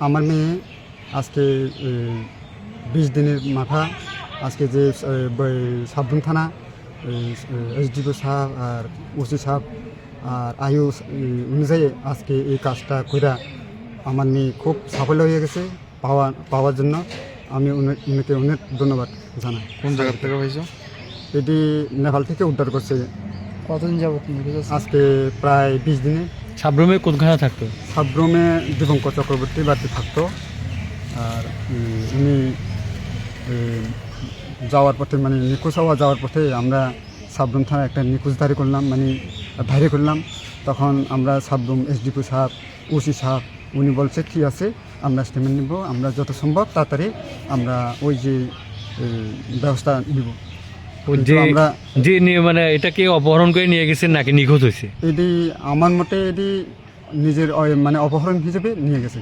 আমার মেয়ে আজকে 20 দিনের মাথা আজকে যে সাবরুম থানা এসডিপি সাহেব আর ওসি সাহেব আর আয়ু অনুযায়ী আজকে এই কাজটা কইরা আমার মেয়ে খুব সাফল্য হয়ে গেছে পাওয়ার জন্য আমি উনিকে অনেক ধন্যবাদ জানাই। কোন জায়গা থেকে হয়েছে? এটি নেপাল থেকে উদ্ধার করছে। কতদিন যাবত? আজকে প্রায় 20 দিনে। সাবরুমে কোনখানে থাকতো? সাবরুমে দীপঙ্কর চক্রবর্তী বাড়িতে থাকতো। আর উনি যাওয়ার পথে মানে নিখোঁজ হওয়া যাওয়ার পথে আমরা সাবরুম থানায় একটা নিখোঁজদারি করলাম, মানে ধারি করলাম। তখন আমরা সাবরুম এসডিপি সাহেব ওসি সাহেব উনি বলছে ঠিক আছে আমরা স্টেটমেন্ট নিব, আমরা যত সম্ভব তাড়াতাড়ি আমরা ওই যে ব্যবস্থা নিব। আমরা যে মানে এটাকে অপহরণ করে নিয়ে গেছেন নাকি নিখোঁজ হয়েছে? এটি আমার মতে এটি নিজের মানে অপহরণ হিসেবে নিয়ে গেছে।